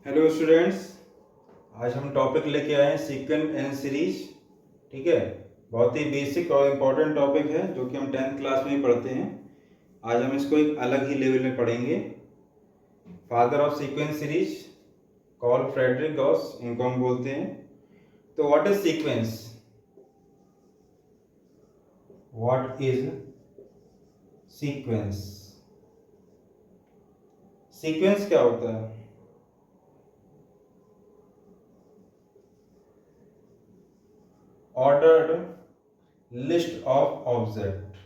Hello students. आज हम topic लेके आए हैं सीक्वेंस एंड सीरीज। ठीक है, बहुत ही बेसिक और इम्पोर्टेंट टॉपिक है जो कि हम 10th क्लास में ही पढ़ते हैं। आज हम इसको एक अलग ही लेवल में पढ़ेंगे। Father of sequence series call Frederick Gauss, इनको हम बोलते हैं। तो what is sequence? What is sequence? Sequence क्या होता है? Ordered list of object.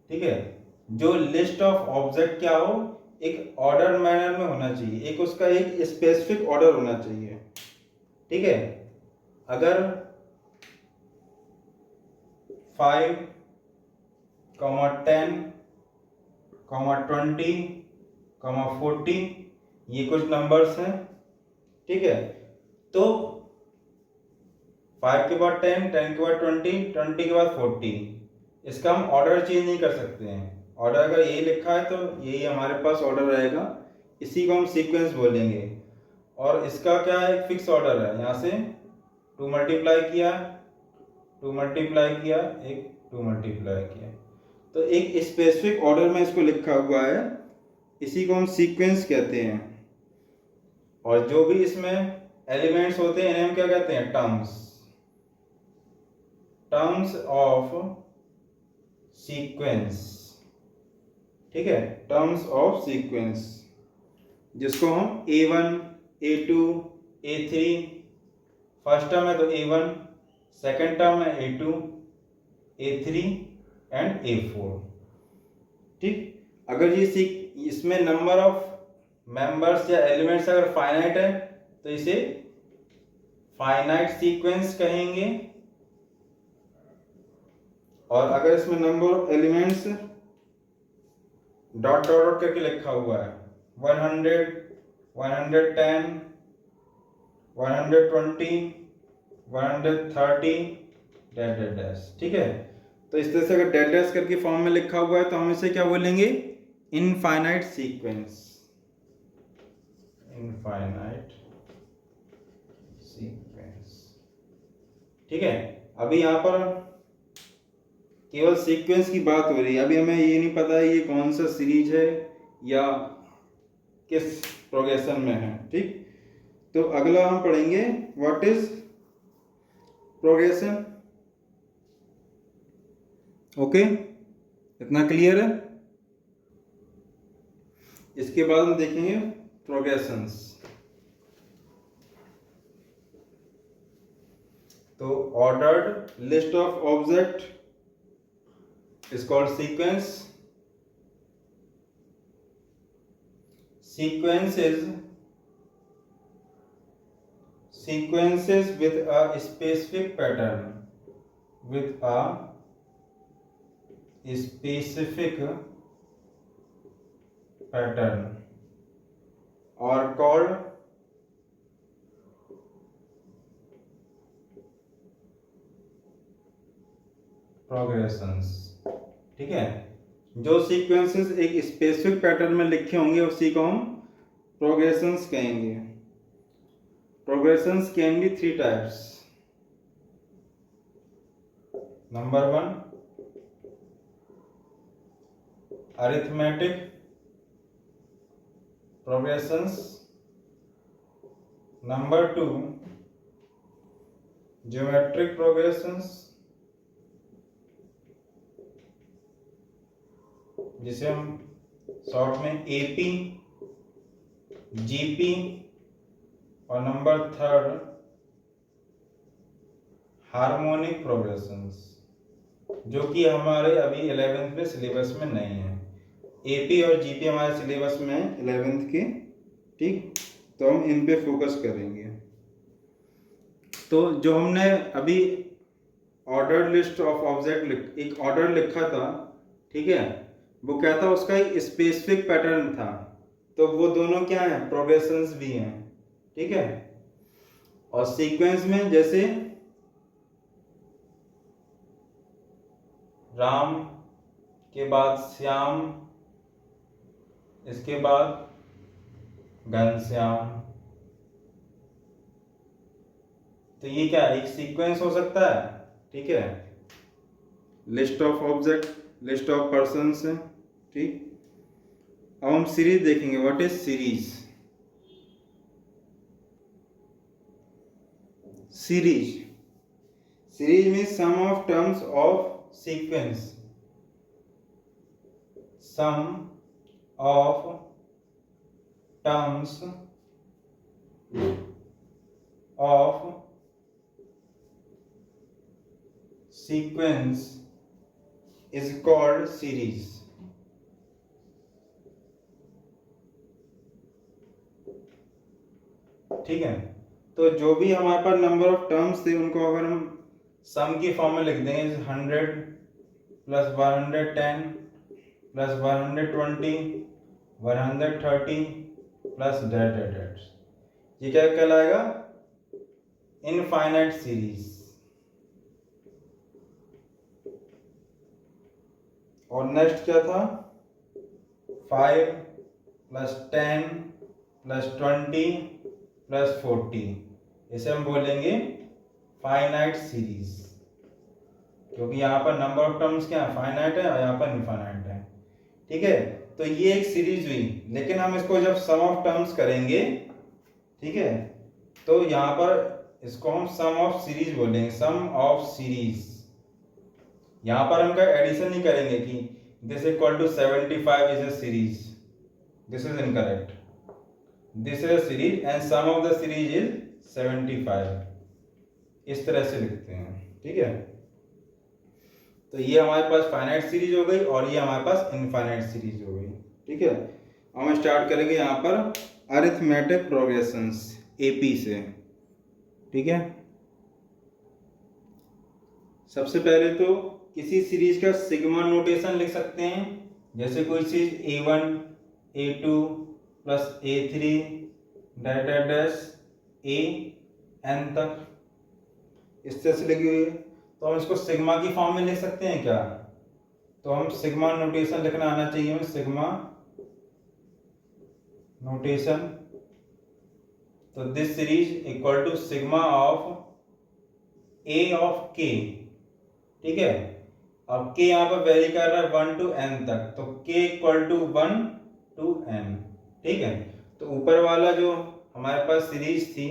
ठीक है, जो लिस्ट ऑफ ऑब्जेक्ट क्या हो, एक ऑर्डर मैनर में होना चाहिए, एक उसका एक स्पेसिफिक ऑर्डर होना चाहिए। ठीक है, अगर 5, 10, 20, 40 ये कुछ नंबर्स हैं। ठीक है, तो 5 के बाद 10, 10 के बाद 20, 20 के बाद 40, इसका हम ऑर्डर चेंज नहीं कर सकते हैं। ऑर्डर अगर यही लिखा है तो यही हमारे पास ऑर्डर रहेगा, इसी को हम सीक्वेंस बोलेंगे। और इसका क्या है, एक फिक्स ऑर्डर है। यहाँ से 2 मल्टीप्लाई किया, 2 मल्टीप्लाई किया, एक 2 मल्टीप्लाई किया, तो एक स्पेसिफिक ऑर्डर में इसको लिखा हुआ है, इसी को हम सीक्वेंस कहते हैं। और जो भी इसमें एलिमेंट्स होते हैं इन्हें हम क्या कहते हैं? टर्म्स। Terms of sequence. ठीक है, टर्म्स ऑफ सीक्वेंस, जिसको हम A1, A2, A3, first term है तो A1, सेकेंड टर्म है A2, A3 एंड A4। ठीक, अगर ये इसमें नंबर ऑफ मेंबर्स या एलिमेंट्स अगर फाइनाइट है तो इसे फाइनाइट सीक्वेंस कहेंगे। और अगर इसमें number of elements dot dot dot करके लिखा हुआ है, 100, 110, 120, 130 डैश डैश डैश। ठीक है, तो इस तरह से अगर डैश डैश करके फॉर्म में लिखा हुआ है तो हम इसे क्या बोलेंगे? Infinite sequence. Infinite sequence. ठीक है, अभी यहाँ पर केवल सीक्वेंस की बात हो रही है, अभी हमें ये नहीं पता है ये कौन सा सीरीज है या किस प्रोग्रेशन में है। ठीक, तो अगला हम पढ़ेंगे व्हाट इज प्रोग्रेशन। ओके, इतना क्लियर है? इसके बाद हम देखेंगे प्रोग्रेशंस। तो ordered list of object is called sequence. Sequences with a specific pattern, with a specific pattern are called progressions। ठीक है, जो सीक्वेंसेस एक स्पेसिफिक पैटर्न में लिखे होंगे उसी को हम प्रोग्रेशंस कहेंगे। Progressions can be 3 types. Number 1, arithmetic progressions. Number 2, geometric progressions, जिसे हम शॉर्ट में एपी, जीपी, और नंबर 3 हार्मोनिक प्रोग्रेशंस, जो कि हमारे अभी 11th में सिलेबस में नहीं है। एपी और जीपी हमारे सिलेबस में है 11th के। ठीक, तो हम इन पे फोकस करेंगे। तो जो हमने अभी ऑर्डर लिस्ट ऑफ ऑब्जेक्ट एक ऑर्डर लिखा था, ठीक है, वो क्या था? उसका एक स्पेसिफिक पैटर्न था। तो वो दोनों क्या है? प्रोग्रेशंस भी हैं। ठीक है, और सीक्वेंस में जैसे राम, के बाद श्याम, इसके बाद घनश्याम। तो ये क्या एक सीक्वेंस हो सकता है, ठीक है। List of object, list of persons है, ठीक। अब हम सीरीज देखेंगे। What is series? Series, series means sum of terms of sequence, sum of terms of sequence is called series। ठीक है। तो जो भी हमारे पास नंबर ऑफ टर्म्स थे उनको अगर हम सम की फॉर्म में लिख देंगे, 100 प्लस 110 प्लस 120 130 प्लस डेट, ये क्या कहलाएगा? Infinite series. और नेक्स्ट क्या था? 5 प्लस 10 प्लस 20 प्लस 40, इसे हम बोलेंगे फाइनाइट सीरीज, क्योंकि यहाँ पर नंबर ऑफ टर्म्स क्या है? फाइनाइट है और यहाँ पर इनफाइनाइट है, ठीक है। तो ये एक सीरीज हुई, लेकिन हम इसको जब सम ऑफ टर्म्स करेंगे, ठीक है, तो यहाँ पर इसको हम सम ऑफ सीरीज बोलेंगे, सम ऑफ सीरीज। यहाँ पर हम क्या एडिशन नहीं करेंगे कि this equal to 75 is a series, this is incorrect. This is a series and sum of the series is 75, इस तरह से लिखते हैं, ठीक है। तो ये हमारे पास फाइनाइट सीरीज हो गई और ये हमारे पास इनफाइनाइट सीरीज हो गई, ठीक है। हम स्टार्ट करेंगे यहाँ पर अरिथमेटिक प्रोग्रेशंस, एपी से, ठीक है। सबसे पहले तो किसी सीरीज का सिग्मा नोटेशन लिख सकते हैं, जैसे कोई चीज a1 a2 plus a3 dash dash dash a n तक इस तरह से लिखी हुई है, तो हम इसको सिग्मा की फॉर्म में लिख सकते हैं क्या? तो हम सिग्मा नोटेशन लिखना आना चाहिए हमें, सिग्मा नोटेशन। तो this series equal to sigma of a of k, ठीक है। अब k यहाँ पर वेरी कर रहा है 1 to n तक, तो k equal to 1 to n, ठीक है। तो ऊपर वाला जो हमारे पास सीरीज थी,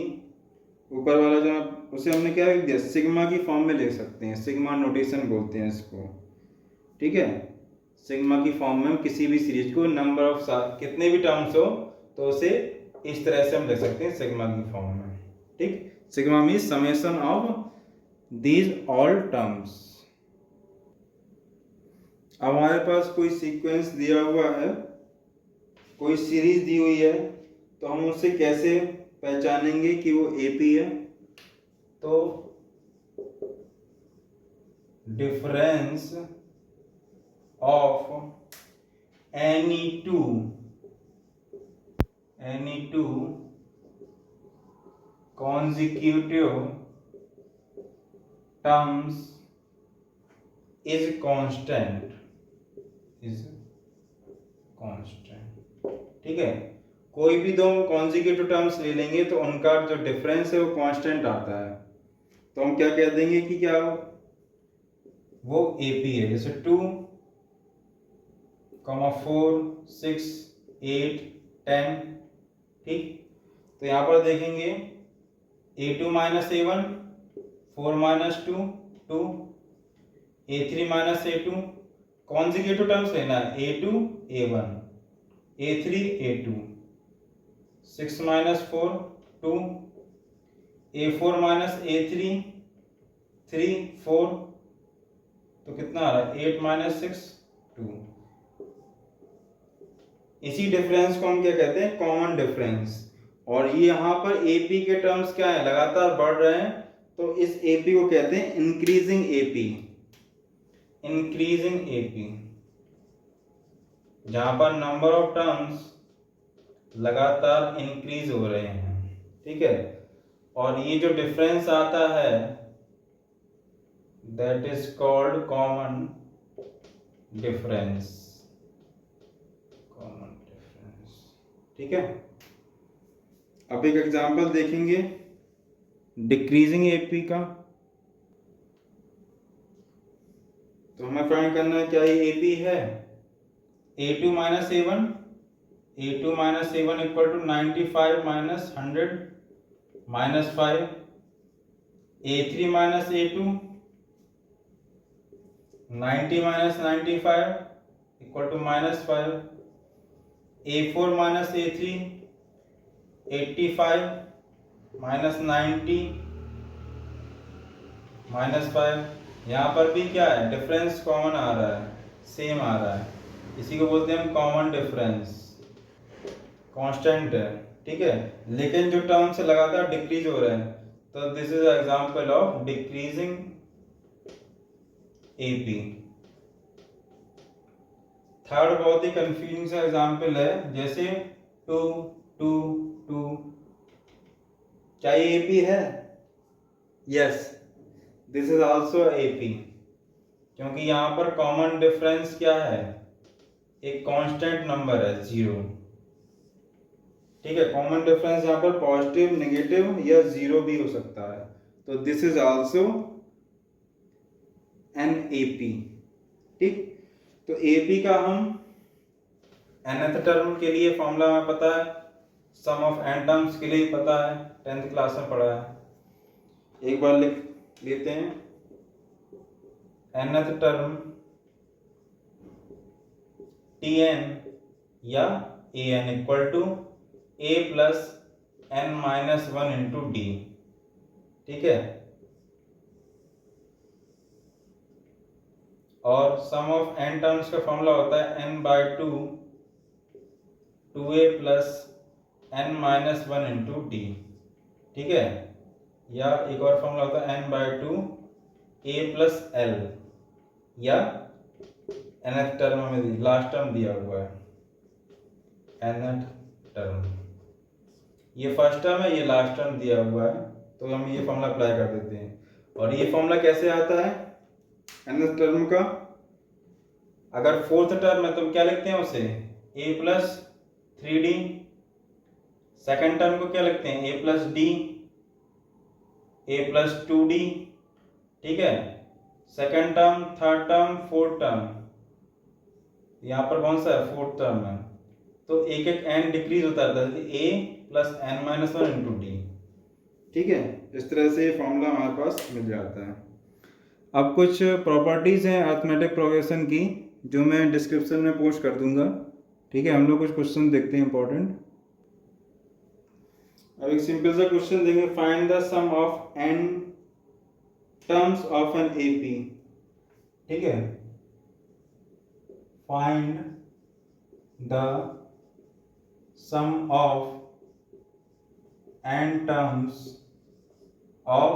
ऊपर वाला जो उसे हमने क्या लिख दिया? सिग्मा की फॉर्म में लिख सकते हैं, सिग्मा नोटेशन बोलते हैं इसको, ठीक है। सिग्मा की फॉर्म में हम किसी भी सीरीज को नंबर ऑफ कितने भी टर्म्स हो तो उसे इस तरह से हम लिख सकते हैं सिग्मा की फॉर्म में, ठीक। Sigma means summation of these all terms. अब हमारे पास कोई सीक्वेंस दिया हुआ है, कोई सीरीज दी हुई है, तो हम उससे कैसे पहचानेंगे कि वो एपी है? तो difference of any two consecutive terms is constant, ठीक है। कोई भी दो कॉन्जिक्यूटिव टर्म्स ले लेंगे तो उनका जो डिफरेंस है वो कांस्टेंट आता है, तो हम क्या कह देंगे कि क्या वो एपी है। जैसे 2, 4, 6, 8, 10, ठीक। तो यहाँ पर देखेंगे a2 minus a1, 4 minus 2 2, a3 minus a2, consecutive terms लेना है, a2 a1, a3 a2, 6 minus 4 2, a4 minus a3 3 4, तो कितना आ रहा है? 8 माइनस 6 2। इसी डिफरेंस को हम क्या कहते हैं? Common difference. और ये यहाँ पर एपी के टर्म्स क्या है? लगातार बढ़ रहे हैं, तो इस एपी को कहते हैं इंक्रीजिंग एपी, इंक्रीजिंग एपी, जहां पर नंबर ऑफ टर्म्स लगातार इंक्रीज हो रहे हैं, ठीक है। और ये जो डिफरेंस आता है that is called common difference, common difference. ठीक है, अब एक एग्जांपल देखेंगे डिक्रीजिंग एपी का। तो हमें फाइंड करना है क्या ये एपी है। a2 minus a1, a2 minus a1 equal to 95 minus 100 minus 5, a3 minus a2 90 minus 95 equal to minus 5, a4 minus a3 85 minus 90 minus 5। यहाँ पर भी क्या है, डिफरेंस कॉमन आ रहा है, सेम आ रहा है, इसी को बोलते हैं हम कॉमन डिफरेंस, कांस्टेंट है। ठीक है, लेकिन जो टर्म से लगातार डिक्रीज हो रहे हैं, तो this is example of decreasing AP. Third बहुत ही कंफ्यूजिंग सा एग्जांपल है, जैसे 2 2 2। क्या ये एपी है? Yes, this is also AP, क्योंकि यहाँ पर कॉमन डिफरेंस क्या है, एक कांस्टेंट नंबर है 0। ठीक है, कॉमन डिफरेंस यहाँ पर पॉजिटिव, नेगेटिव या 0 भी हो सकता है, तो this is also an AP. ठीक, तो एपी का हम nth टर्म के लिए फॉर्मूला हमें पता है, सम ऑफ n टर्म्स के लिए पता है, 10th क्लास में पढ़ा है। एक बार लिख लेते हैं, nth टर्म tn या an equal to a plus n minus 1 into D. ठीक है, और सम ऑफ n टर्म्स का फॉर्मूला होता है n by 2 2a plus n minus 1 into D. ठीक है, या एक और फॉर्मूला होता है n by 2 a plus l, या nth टर्म में लास्ट टर्म दिया हुआ है, nth टर्म, ये फर्स्ट टर्म है, ये लास्ट टर्म दिया हुआ है, तो हम ये फॉर्मूला अप्लाई कर देते हैं। और ये फॉर्मूला कैसे आता है nth टर्म का? अगर फोर्थ टर्म है तो क्या लिखते हैं उसे, a plus 3d। Second term को क्या लिखते हैं, a plus d, a plus 2d। ठीक है, second term, third term, fourth term, यहाँ पर कौन सा है, फोर्थ टर्म है, तो एक एक n डिक्रीज होता रहता है, a plus n minus 1 into D. ठीक है, इस तरह से ये फॉर्मूला हमारे पास मिल जाता है। अब कुछ प्रॉपर्टीज हैं अरिथमेटिक प्रोग्रेशन की, जो मैं डिस्क्रिप्शन में पोस्ट कर दूंगा। ठीक है, हम लोग कुछ क्वेश्चन देखते हैं इंपॉर्टेंट। अब एक सिंपल सा क्वेश्चन देंगे, find the sum of n terms of an AP. ठीक है, find the sum of n terms of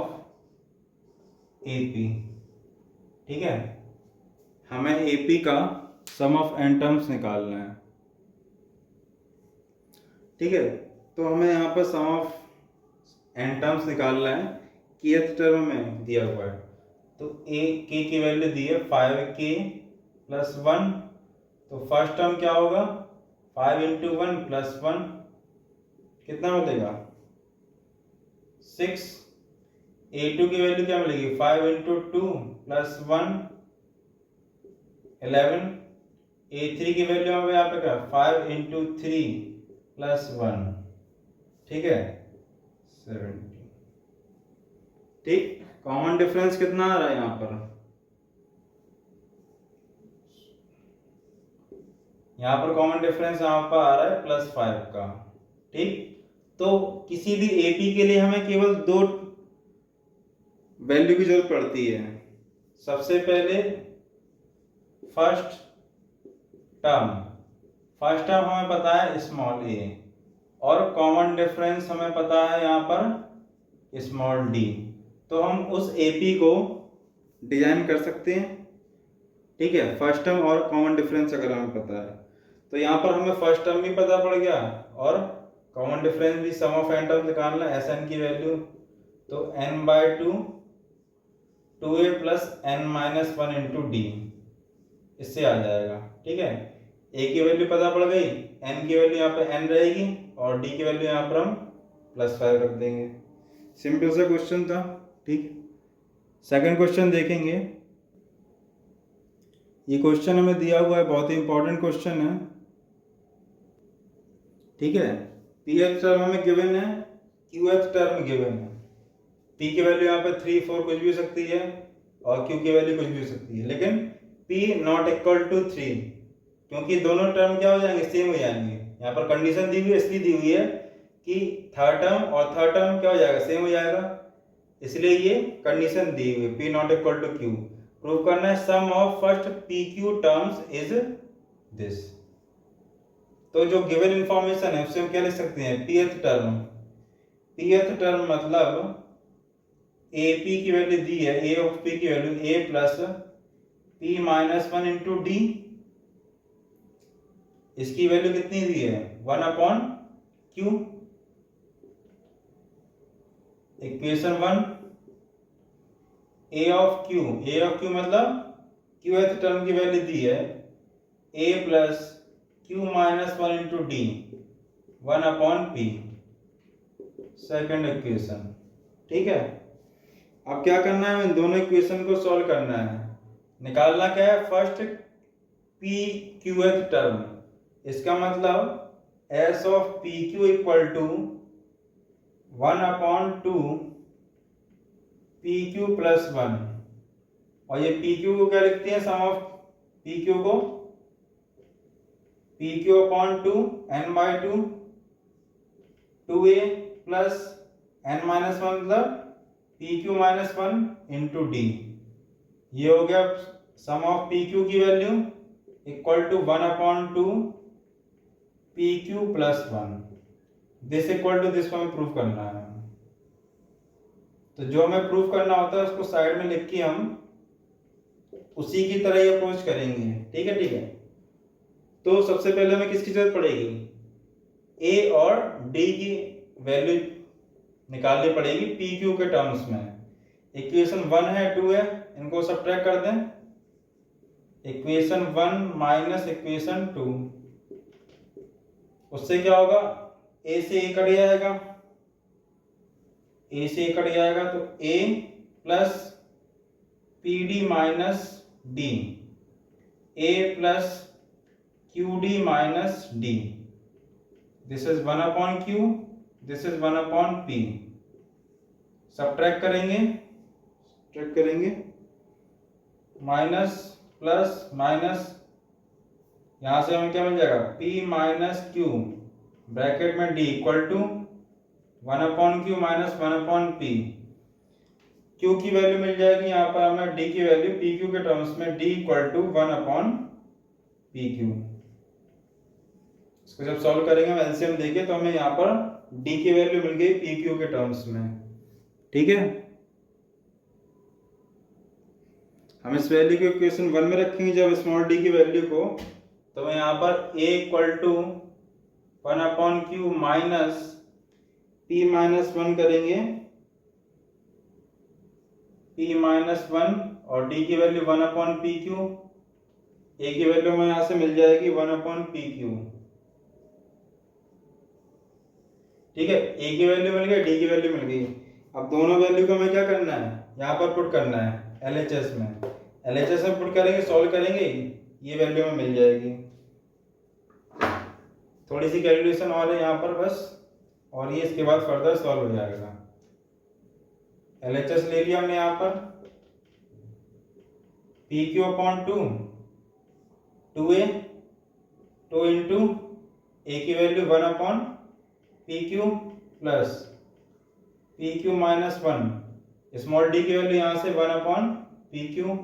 AP. ठीक है, हमें एपी का सम ऑफ n टर्म्स निकालना है। ठीक है, तो हमें यहाँ पर सम ऑफ n टर्म्स निकालना है, kth टर्म में दिया हुआ है, तो a k की वैल्यू दी है 5k प्लस 1, तो फर्स्ट टर्म क्या होगा, 5 इंटू 1 प्लस 1 कितना मिलेगा, 6। a2 की वैल्यू क्या मिलेगी, 5 इंटू 2 प्लस 1 11। a3 की वैल्यू हमें यहाँ पे क्या, 5 इंटू 3 प्लस 1, ठीक है 70। ठीक, कॉमन डिफरेंस कितना आ रहा है यहाँ पर, यहाँ पर कॉमन डिफरेंस यहाँ पर आ रहा है +5 का। ठीक, तो किसी भी एपी के लिए हमें केवल 2 वैल्यू की जरूरत पड़ती है। सबसे पहले फर्स्ट टर्म हमें पता है स्मॉल a, और कॉमन डिफरेंस हमें पता है यहाँ पर स्मॉल d। तो हम उस एपी को डिजाइन कर सकते हैं। ठीक है, फर्स्ट टर्म और कॉमन डिफरेंस अगर हमें पता है, तो यहाँ पर हमें फर्स्ट टर्म भी पता पड़ गया और कॉमन डिफरेंस भी, सम ऑफ n टर्म निकालना है Sn की वैल्यू, तो n by 2 2a plus n minus 1 into D. इससे आ जाएगा। ठीक है, ए की वैल्यू पता पड़ गई, एन की वैल्यू यहाँ पे एन रहेगी और डी की वैल्यू यहाँ पर हम +5 रख देंगे। सिंपल सा क्वेश्चन था। ठीक, सेकंड क्वेश्चन देखेंगे। ये क्वेश्चन हमें दिया हुआ है, बहुत ही इंपॉर्टेंट क्वेश्चन है। ठीक है, पी एच टर्म हमें गिवन है, क्यू एच टर्म गिवन है। पी की वैल्यू यहाँ पे 3 4 कुछ भी हो सकती है और क्यू की वैल्यू कुछ भी हो सकती है, लेकिन पी नॉट इक्वल टू 3, क्योंकि दोनों टर्म क्या हो जाएंगे, सेम हो जाएंगे। यहाँ पर कंडीशन दी हुई है, इसलिए दी हुई है कि थर्ड टर्म और थर्ड टर्म क्या हो जाएगा, सेम हो जाएगा, इसलिए ये कंडीशन दी हुई है, P not equal to Q. Prove करना है sum of first P Q terms is this. तो जो गिवन इंफॉर्मेशन है उससे हम क्या लिख सकते हैं, pth टर्म। pth टर्म मतलब ए पी की वैल्यू दी है, ए ऑफ पी की value A plus P minus 1 into D. इसकी वैल्यू कितनी दी है, 1 upon Q. Equation 1, A of Q मतलब क्यूएथ टर्म की वैल्यू दी है A plus Q minus 1 into D, 1 upon P, second equation. ठीक है, अब क्या करना है, इन दोनों इक्वेशन को सॉल्व करना है। निकालना क्या है, फर्स्ट पी क्यूएथ टर्म। इसका मतलब S of P Q equal to 1 upon 2 P Q plus 1, और ये पी क्यू को क्या लिखते हैं, सम ऑफ पी क्यू को P Q upon 2 N by 2 2a plus N minus 1 मतलब P Q minus 1 into D. ये हो गया सम ऑफ पी क्यू की value equal to 1 upon 2 P Q plus 1। This equal to this को हमें proof करना है। तो जो हमें प्रूफ करना होता है उसको साइड में लिख के हम उसी की तरह ही अप्रोच करेंगे। ठीक है, ठीक है। तो सबसे पहले हमें किसकी जरूरत पड़ेगी, ए और डी की वैल्यू निकालनी पड़ेगी पी क्यू के टर्म्स में। इक्वेशन 1 है, 2 है, इनको सब्ट्रैक्ट कर दें। इक्वेशन 1 माइनस इक्वेशन 2, उससे क्या होगा, ए से ए कट जाएगा, ए से ए कट जाएगा, तो A plus P D minus D, A plus Q D minus D. This is 1 upon Q, this is 1 upon P. Subtract करेंगे, माइनस प्लस माइनस, यहां से हमें क्या मिल जाएगा, p माइनस क्यू ब्रैकेट में d equal to 1 upon Q minus 1 upon P. q की value मिल जाएगी यहाँ पर हमें, d की वैल्यू पी क्यू के टर्म्स में d equal to 1 upon P Q. इसको जब सॉल्व करेंगे हम एलसीएम देके तो हमें यहाँ पर d की वैल्यू मिल गई पी क्यू के टर्म्स में। ठीक है, हम इस वैल्यू को इक्वेशन 1 में रखेंगे जब स्मॉल d की वैल्यू को, तो मैं यहाँ पर a equal to 1 upon Q minus p minus 1 करेंगे, p माइनस 1 और d की value 1 upon P Q. a की वैल्यू हमें यहाँ से मिल जाएगी 1 अपॉन पी क्यू। ठीक है, a की वैल्यू मिल गई, d की वैल्यू मिल गई। अब दोनों वैल्यू को हमें क्या करना है, यहाँ पर पुट करना है LHS में। LHS में पुट करेंगे, सॉल्व करेंगे, ये वैल्यू में मिल जाएगी। थोड़ी सी कैलकुलेशन और है यहाँ पर बस, और ये इसके बाद फर्दर सॉल्व हो जाएगा। LHS ले लिया हमने यहाँ पर, P Q upon 2 2a 2 into A की value 1 upon P Q plus P Q minus 1, small D की वैल्यू यहाँ से 1 अपॉन पी क्यू।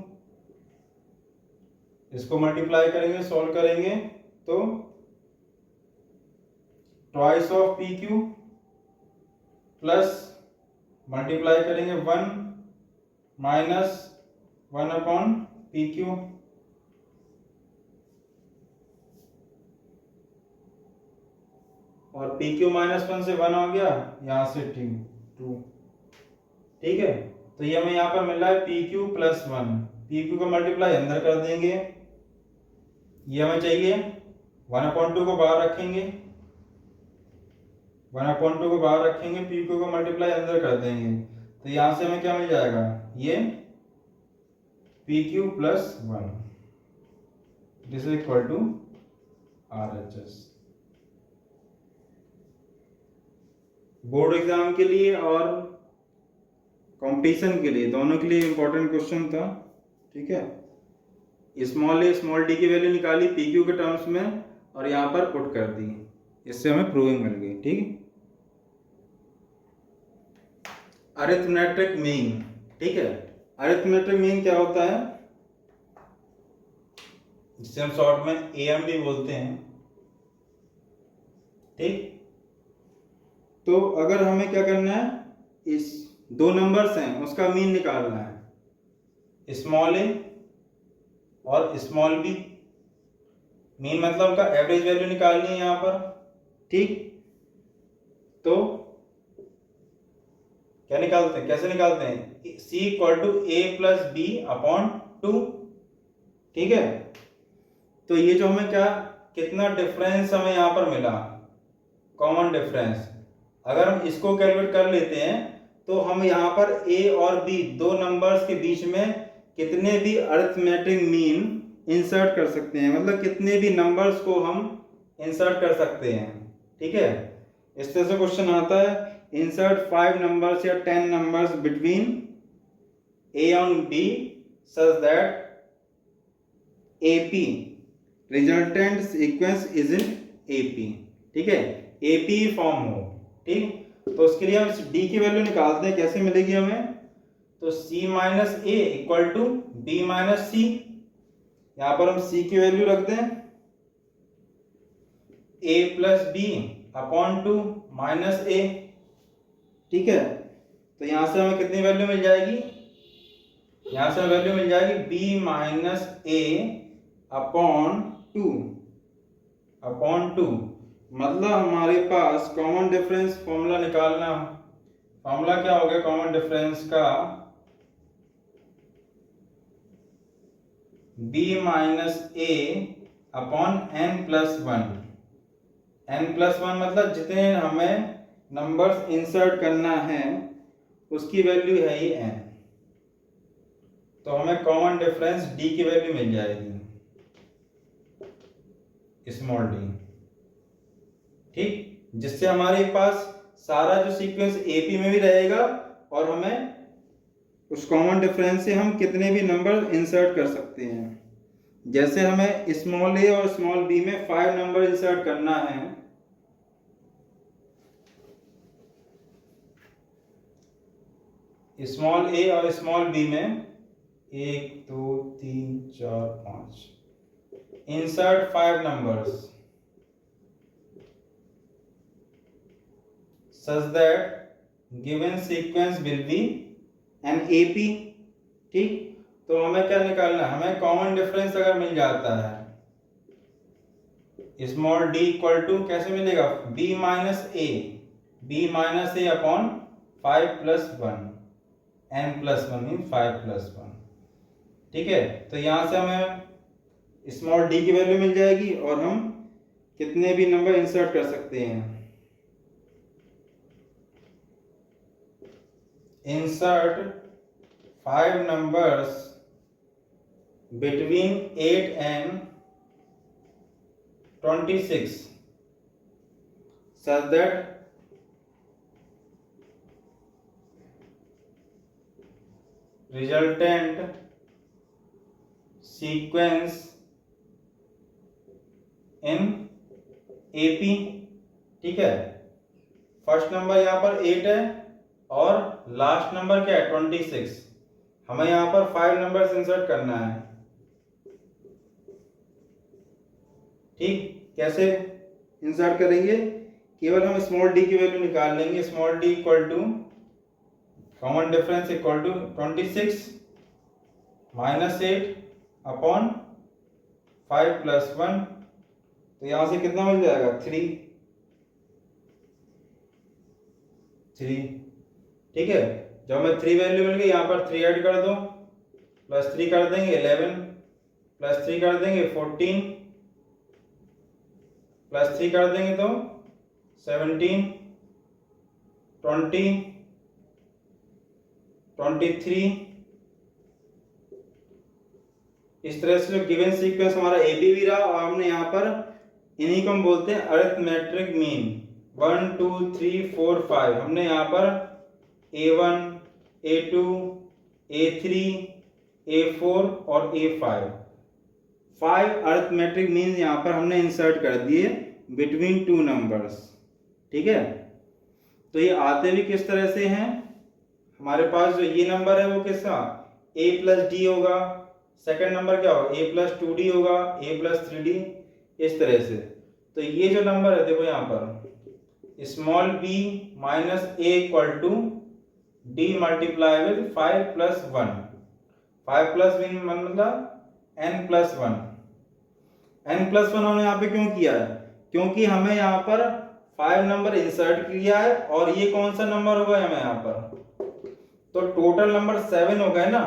इसको मल्टीप्लाई करेंगे, सॉल्व करेंगे तो twice of P Q plus multiply करेंगे 1 माइनस 1 अपॉन पी क्यू। और पी क्यू माइनस 1 से 1 हो गया, यहाँ से 2। ठीक है, तो ये हमें यहाँ पर मिल रहा है P Q plus 1। P Q का मल्टीप्लाई अंदर कर देंगे, ये हमें चाहिए, 1/2 को बाहर रखेंगे, 1/2 को बाहर रखेंगे, पी क्यू को मल्टीप्लाई अंदर कर देंगे, तो यहाँ से हमें क्या मिल जाएगा, ये P Q plus 1 this is equal to R H S. Board exam के लिए और कंपटीशन के लिए, दोनों के लिए इंपॉर्टेंट क्वेश्चन था। ठीक है, स्मॉल ए स्मॉल डी की वैल्यू निकाली पी क्यू के टर्म्स में और यहाँ पर पुट कर दी, इससे हमें प्रूविंग मिल गई। ठीक है, अरिथमेटिक मीन। ठीक है, अरिथमेटिक मीन क्या होता है, जिसे हम शॉर्ट में एएम भी बोलते हैं। ठीक, तो अगर हमें क्या करना है, इस दो नंबर्स हैं उसका मीन निकालना है, स्मॉल ए और स्मॉल बी। मीन मतलब का एवरेज वैल्यू निकालनी है यहाँ पर। ठीक, तो क्या निकालते हैं, कैसे निकालते हैं, C equal to A plus B upon 2। ठीक है, तो ये जो हमें क्या, कितना डिफरेंस हमें यहाँ पर मिला, कॉमन डिफरेंस, अगर हम इसको कैलकुलेट कर लेते हैं तो हम यहाँ पर a और b दो नंबर्स के बीच में कितने भी अरिथमेटिक मीन इंसर्ट कर सकते हैं, मतलब कितने भी नंबर्स को हम इंसर्ट कर सकते हैं। ठीक है, इस तरह से क्वेश्चन आता है, इंसर्ट 5 नंबर्स या 10 numbers between a and b such that AP resultant sequence is in AP। ठीक है, AP फॉर्म हो। ठीक, तो उसके लिए हम इस D की वैल्यू निकालते हैं, कैसे मिलेगी हमें, तो C minus A equal to B minus C. यहाँ पर हम C की वैल्यू रख दें A plus B upon 2 minus A. ठीक है, तो यहाँ से हमें कितनी वैल्यू मिल जाएगी, यहाँ से वैल्यू मिल जाएगी B माइनस ए अपॉन 2 मतलब हमारे पास कॉमन डिफरेंस फॉर्मूला निकालना, फॉर्मूला क्या हो गया कॉमन डिफरेंस का, b माइनस ए अपॉन n+1। n+1 मतलब जितने हमें नंबर्स इंसर्ट करना है उसकी वैल्यू है ये n, तो हमें कॉमन डिफरेंस d की वैल्यू मिल जाएगी, स्मॉल d। ठीक, जिससे हमारे पास सारा जो सीक्वेंस एपी में भी रहेगा और हमें उस कॉमन डिफरेंस से हम कितने भी नंबर इंसर्ट कर सकते हैं। जैसे हमें स्मॉल ए और स्मॉल बी में 5 नंबर इंसर्ट करना है, स्मॉल ए और स्मॉल बी में 1 2 3 4 5 insert 5 numbers such that given sequence will be an AP। ठीक, तो हमें क्या निकालना है, हमें कॉमन डिफरेंस अगर मिल जाता है, स्मॉल d इक्वल टू कैसे मिलेगा, b माइनस ए अपॉन 5 प्लस 1 n+1 मीन 5+1। ठीक है, तो यहाँ से हमें स्मॉल d की वैल्यू मिल जाएगी और हम कितने भी नंबर इंसर्ट कर सकते हैं। Insert 5 numbers between 8 and 26 such that resultant sequence in AP। ठीक है, फर्स्ट नंबर यहाँ पर 8 है और लास्ट नंबर क्या है 26, हमें यहाँ पर 5 नंबर्स इंसर्ट करना है। ठीक, कैसे इंसर्ट करेंगे, केवल हम स्मॉल d की वैल्यू निकाल लेंगे, small d equal to common difference equal to 26 minus 8 upon 5 plus 1, तो यहाँ से कितना मिल जाएगा 3। ठीक है, जब हमें 3 वैल्यू मिल गई, यहाँ पर 3 ऐड कर दो, प्लस 3 कर देंगे 11, प्लस 3 कर देंगे 14, +3 कर देंगे तो 17, 20, 23। इस तरह से जो गिवन सीक्वेंस हमारा ए बी रहा, और हमने यहाँ पर इन्हीं को हम बोलते हैं अरिथमेटिक मीन। 1 2 3 4 5 हमने यहाँ पर A1, A2, A3, A4 और A5 5 अरिथमेटिक मीन यहाँ पर हमने इंसर्ट कर दिए बिटवीन टू नंबर्स। ठीक है, तो ये आते भी किस तरह से हैं, हमारे पास जो ये नंबर है वो किसका A+D होगा, सेकंड नंबर क्या होगा A+2D होगा, A+3D, इस तरह से। तो ये जो नंबर है देखो यहाँ पर small b minus a equal to d multiply with 5+1। 5+1 मतलब n+1। n+1 हमने यहाँ पे क्यों किया है, क्योंकि हमें यहाँ पर 5 नंबर इंसर्ट किया है, और ये कौन सा नंबर होगा हमें यहाँ पर, तो टोटल नंबर 7 हो गए ना।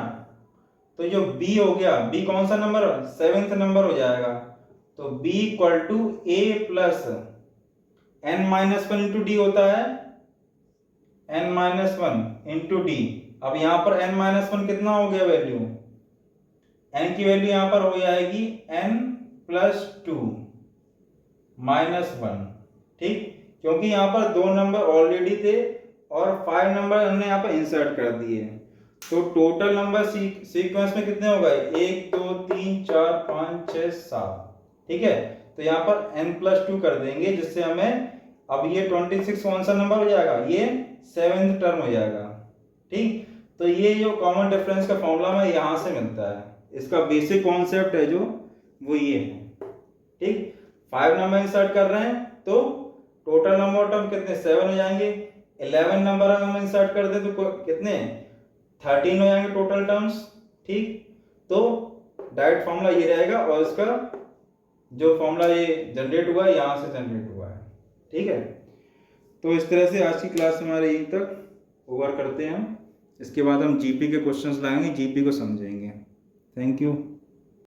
तो जो b हो गया, b कौन सा नंबर, 7th नंबर हो जाएगा। तो b equal to a plus n-1 into D होता है, n-1 इंटू डी। अब यहाँ पर n-1 कितना हो गया वैल्यू, n की वैल्यू यहाँ पर हो जाएगी n+2 -1। ठीक, क्योंकि यहाँ पर 2 नंबर ऑलरेडी थे और 5 नंबर हमने यहाँ पर इंसर्ट कर दिए। तो टोटल नंबर सीक्वेंस में कितने हो गए, 1 2 3 4 5 6 7। ठीक है, तो यहाँ पर n+2 कर देंगे, जिससे हमें अब ये 26 कौन सा नंबर हो जाएगा, ये 7th टर्म हो जाएगा। ठीक, तो ये जो कॉमन डिफरेंस का फॉर्मूला में यहाँ से मिलता है, इसका बेसिक कॉन्सेप्ट है जो वो ये है। ठीक, 5 नंबर इंसर्ट कर रहे हैं तो टोटल नंबर टर्म कितने 7 हो जाएंगे। 11 नंबर हम इंसर्ट कर दे तो कितने 13 हो जाएंगे टोटल टर्म्स। ठीक, तो डायरेक्ट फॉर्मूला ये रहेगा, और इसका जो फॉर्मूला ये जनरेट हुआ है यहाँ से जनरेट हुआ है। ठीक है, तो इस तरह से आज की क्लास हमारे यहीं तक ओवर करते हैं हम। इसके बाद हम जीपी के क्वेश्चंस लाएंगे, जीपी को समझेंगे। Thank you.